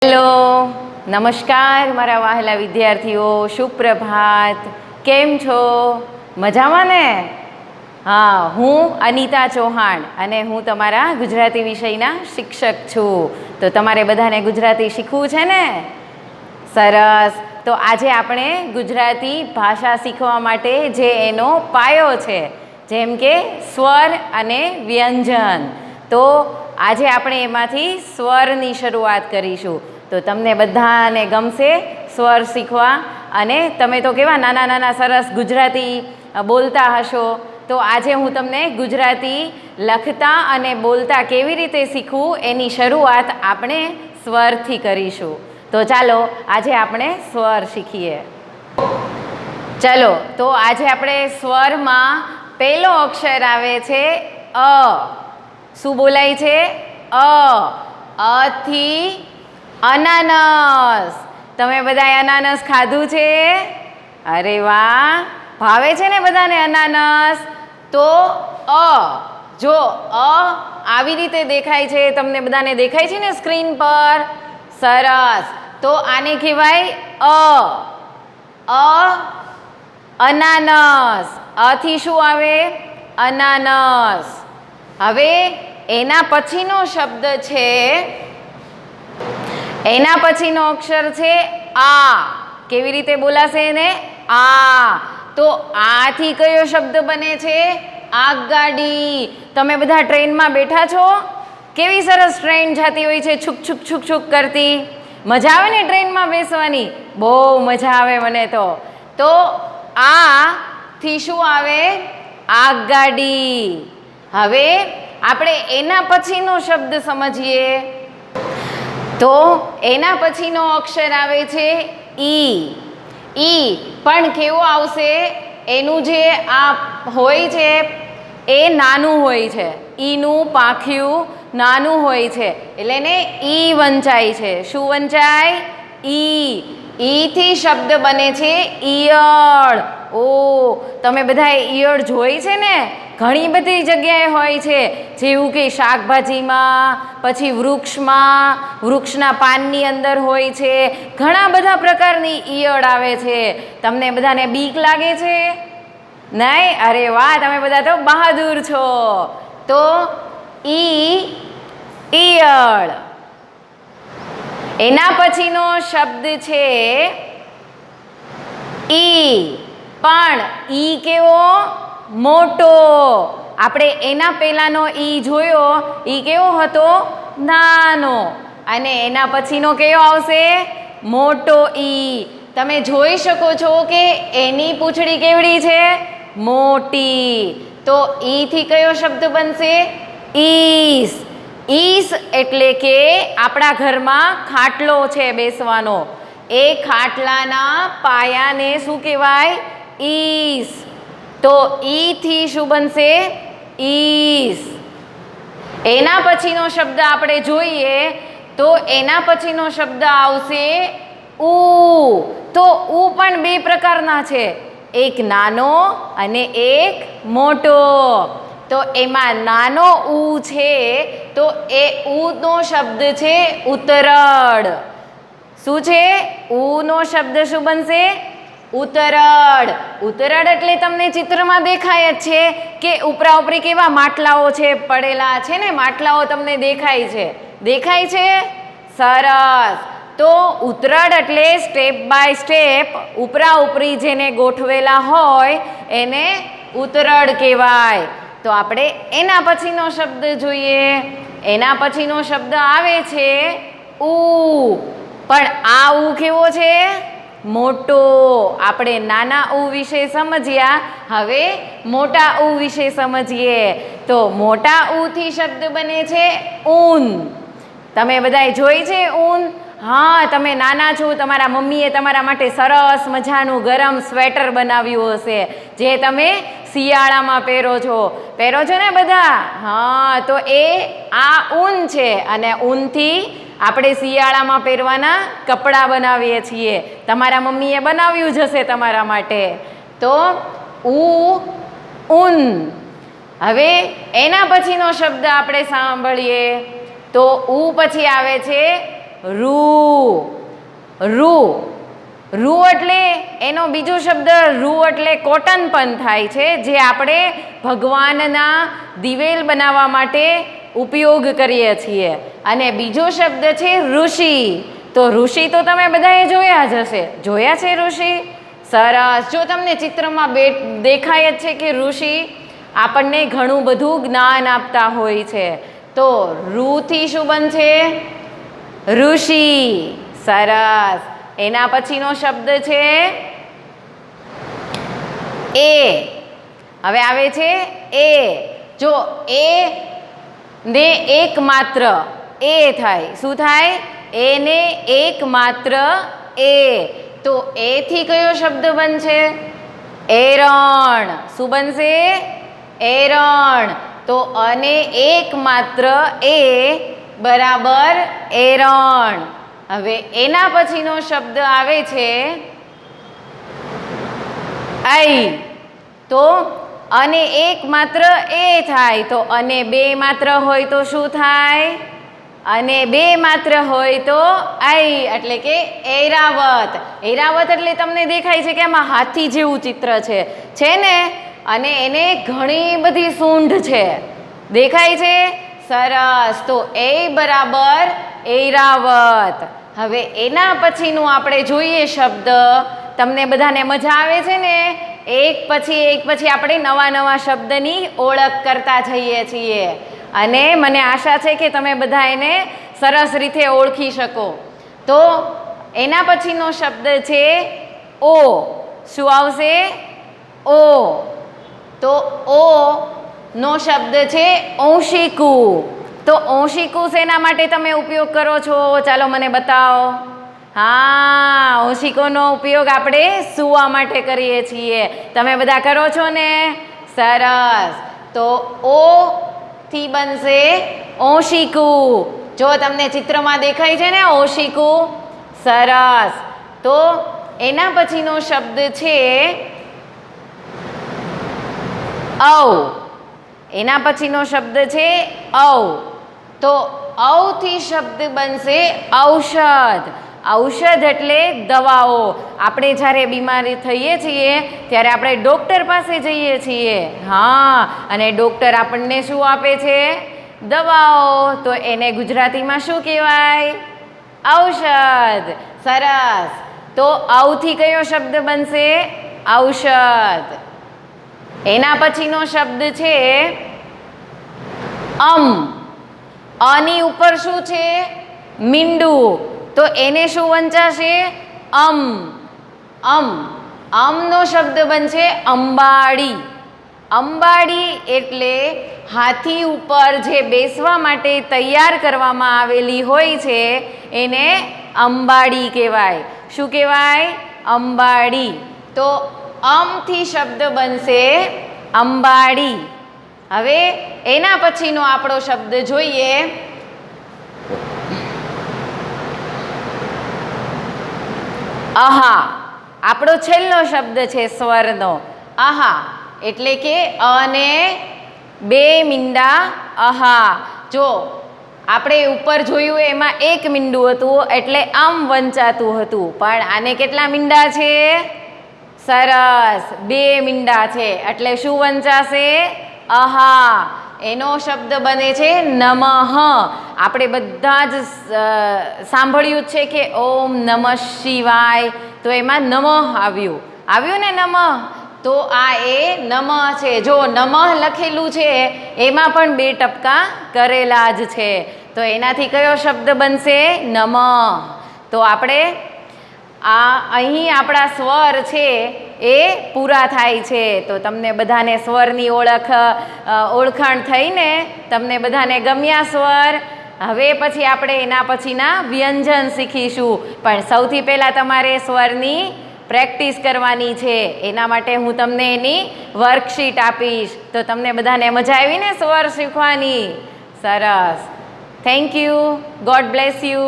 Hello, નમસ્કાર મારા વહાલા વિદ્યાર્થીઓ, સુપ્રભાત. કેમ છો? મજામાં ને? હા, હું અનિતા ચૌહાણ અને હું તમારા ગુજરાતી વિષયના શિક્ષક છું. તો તમારે બધાને ગુજરાતી શીખવું છે ને? સરસ. તો આજે આપણે ગુજરાતી ભાષા શીખવા માટે જે એનો પાયો છે, જેમ કે સ્વર અને વ્યંજન, તો આજે આપણે એમાંથી સ્વરની શરૂઆત કરીશું. તો તમને બધાને ગમશે સ્વર શીખવા, અને તમે તો કેવા નાના નાના સરસ ગુજરાતી બોલતા હશો. તો આજે હું તમને ગુજરાતી લખતા અને બોલતા કેવી રીતે શીખવું એની શરૂઆત આપણે સ્વરથી કરીશું. તો ચાલો આજે આપણે સ્વર શીખીએ. ચલો, તો આજે આપણે સ્વરમાં પહેલો અક્ષર આવે છે અ. શું બોલાય છે? અ થી અનાનસ. તમે બધાએ અનાનસ ખાધું છે? અરે વાહ, ભાવે છે ને બધાને અનાનસ? તો અ, જો અ આવી રીતે દેખાય છે, તમને બધાને દેખાય છે ને સ્ક્રીન પર? સરસ. તો આને કહેવાય અ. અનાનસ. અ થી શું આવે? અનાનસ. હવે એના પછીનો શબ્દ છે, એના પછીનો અક્ષર છે આ. કેવી રીતે બોલાશે એને? આ. તો આ થી કયો શબ્દ બને છે? આગગાડી. તમે બધા ટ્રેનમાં બેઠા છો? કેવી સરસ ટ્રેન જતી હોય છે, છુક છુક છુક છુક કરતી. મજા આવે ને ટ્રેનમાં બેસવાની? બહુ મજા આવે મને તો. તો આ થી શું આવે? આગગાડી. હવે આપણે એના પછીનો શબ્દ સમજીએ. તો એના પછીનો અક્ષર આવે છે ઈ. ઈ પણ કેવો આવશે? એનું જે આ હોય છે એ નાનું હોય છે. ઈનું પાંખિયું નાનું હોય છે, એટલે એને ઈ વંચાય છે. શું વંચાય? ઈ. ઈથી શબ્દ બને છે ઈયળ. ઓ, તમે બધાએ ઈયળ જોઈ છે ને? ઘણી બધી જગ્યાએ હોય છે, જેવું કે શાકભાજીમાં, પછી વૃક્ષમાં, વૃક્ષના પાનની અંદર હોય છે. ઘણા બધા પ્રકારની ઈયળ આવે છે. તમને બધાને બીક લાગે છે? નહીં? અરે વાહ, તમે બધા તો બહાદુર છો. તો ઈયળ. એના પછીનો શબ્દ છે ઈ. પણ ઈ કેવો? મોટો. આપણે એના પહેલાનો ઈ જોયો, ઈ કેવો હતો? નાનો. અને એના પછીનો કયો આવશે? મોટો ઈ. તમે જોઈ શકો છો કે એની પૂંછડી કેવડી છે? મોટી. તો ઈ થી કયો શબ્દ બનશે? ઈસ. ઈસ એટલે કે આપણા ઘરમાં ખાટલો છે બેસવાનો, એ ખાટલાના પાયાને શું કહેવાય? ઈસ. તો ઈ થી શું બનશે? ઈસ. એના પછીનો શબ્દ આપણે જોઈએ તો એના પછીનો શબ્દ આવશે ઉ. તો ઉ પણ બે પ્રકારના છે, એક નાનો અને એક મોટો. તો એમાં નાનો ઉ છે, તો એ ઉનો શબ્દ છે ઉતરડ. શું છે? ઉનો શબ્દ શું બનશે? ઉતરડ. ઉતરડ એટલે તમને ચિત્રમાં દેખાય જ છે કે ઉપરા ઉપરી કેવા માટલાઓ છે પડેલા છે ને, માટલાઓ તમને દેખાય છે? દેખાય છે? સરસ. તો ઉતરડ એટલે સ્ટેપ બાય સ્ટેપ ઉપરા ઉપરી જેને ગોઠવેલા હોય એને ઉતરડ કહેવાય. તો આપણે એના પછીનો શબ્દ જોઈએ. એના પછીનો શબ્દ આવે છે ઉ. પણ આ ઉ કેવો છે? મોટો. આપણે નાના ઉ વિશે સમજ્યા, હવે મોટા ઉ વિશે સમજીએ. તો મોટા ઉ થી શબ્દ બને છે ઊન. તમે બધાએ જોઈ છે ઊન? હા, તમે નાના છો, તમારા મમ્મીએ તમારા માટે સરસ મજાનું ગરમ સ્વેટર બનાવ્યું હશે, જે તમે શિયાળામાં પહેરો છો ને બધા? હા, તો એ આ ઊન છે, અને ઊનથી આપણે શિયાળામાં પહેરવાના કપડાં બનાવીએ છીએ. તમારા મમ્મીએ બનાવ્યું જ હશે તમારા માટે. તો ઊન. હવે એના પછીનો શબ્દ આપણે સાંભળીએ તો ઉ પછી આવે છે રૂ. રૂ રૂ એટલે એનો બીજો શબ્દ રૂ એટલે કોટન પણ થાય છે, જે આપણે ભગવાનના દિવેલ બનાવવા માટે ઉપયોગ કરીએ છીએ. અને બીજો શબ્દ છે ઋષિ. તો ઋષિ તો તમે બધાએ જોયા જ હશે. જોયા છે ઋષિ? સરસ. જો તમને ચિત્રમાં દેખાય જ છે કે ઋષિ આપણને ઘણું બધું જ્ઞાન આપતા હોય છે. તો રૂથી શું બનશે? ઋષિ. સરસ. એના પછીનો શબ્દ છે એ. હવે આવે છે એ. જો એ ને એક માત્ર એ થાય. શું થાય? એને એક માત્ર એ. તો એ થી કયો શબ્દ બનશે? એરણ. શું બનશે? એરણ. તો અને એક માત્ર એ બરાબર એરણ. હવે એના પછીનો શબ્દ આવે છે આઈ. તો અને એક માત્ર એ થાય. તો અને બે માત્ર હોય તો શું થાય? અને બે માત્ર હોય તો આઈ, એટલે કે ઐરાવત. ઐરાવત એટલે તમને દેખાય છે કે આમાં હાથી જેવું ચિત્ર છે ને? અને એને ઘણી બધી સૂંઢ છે. દેખાય છે? સરસ. તો એ બરાબર ઐરાવત. હવે એના પછીનું આપણે જોઈએ શબ્દ. તમને બધાને મજા આવે છે ને? એક પછી આપણે નવા નવા શબ્દની ઓળખ કરતા જઈએ છીએ. અને મને આશા છે કે તમે બધા એને સરસ રીતે ઓળખી શકો. તો એના પછીનો શબ્દ છે ઓ. શું આવશે? ઓ. તો ઓ નો શબ્દ છે ઓશિકુ. તો ઓશિકુ શેના માટે તમે ઉપયોગ કરો છો? ચાલો મને બતાવો. હા, ઓશિકોનો ઉપયોગ આપણે સૂવા માટે કરીએ છીએ. તમે બધા કરો છો ને? સરસ. તો ઓ થી બનશે ઓશિકુ. જો તમને ચિત્રમાં દેખાય છે ને ઓશિકુ? સરસ. તો એના પછીનો શબ્દ છે ઔ. એના પછીનો શબ્દ છે ઔ. તો ઔ થી શબ્દ બનશે ઔષધ. ઔષધ એટલે દવાઓ. આપણે જ્યારે બીમારી થઈએ છીએ ત્યારે આપણે ડૉક્ટર પાસે જઈએ છીએ. હા, અને ડૉક્ટર આપણને શું આપે છે? દવાઓ. તો એને ગુજરાતીમાં શું કહેવાય? ઔષધ. સરસ. તો ઔથી કયો શબ્દ બનશે? ઔષધ. એના પછીનો શબ્દ છે અની ઉપર શું છે? મીંડું. તો એને શું વંચાશે? અમનો શબ્દ બનશે અંબાડી. અંબાડી એટલે હાથી ઉપર જે બેસવા માટે તૈયાર કરવામાં આવેલી હોય છે એને અંબાડી કહેવાય. શું કહેવાય? અંબાડી. તો થી શબ્દ બનશે અંબાડી. હવે એના પછીનો આપણો શબ્દ જોઈએ. આહા. આપણો છેલ્લો શબ્દ છે સ્વરનો. આહા એટલે કે અને બે મીંડા આહા. જો આપણે ઉપર જોયું એમાં એક મીંડું હતું એટલે આમ વંચાતું હતું, પણ આને કેટલા મીંડા છે? સરસ. બે મીંડા છે એટલે શું વંચાશે? આહા. એનો શબ્દ બને છે નમઃ. આપણે બધા જ સાંભળ્યું જ છે કે ઓમ નમઃ શિવાય. તો એમાં નમઃ આવ્યું ને નમઃ. તો આ એ નમઃ છે. જો નમઃ લખેલું છે એમાં પણ બે ટપકા કરેલા જ છે. તો એનાથી કયો શબ્દ બનશે? નમઃ. તો આપણે અહીં આપણા સ્વર છે એ પૂરા થાય છે. તો તમને બધાને સ્વરની ઓળખાણ થઈને તમને બધાને ગમ્યા સ્વર? હવે પછી આપણે એના પછીના વ્યંજન શીખીશું. પણ સૌથી પહેલાં તમારે સ્વરની પ્રેક્ટિસ કરવાની છે. એના માટે હું તમને એની વર્કશીટ આપીશ. તો તમને બધાને મજા આવી ને સ્વર શીખવાની? સરસ. Thank you. God bless you.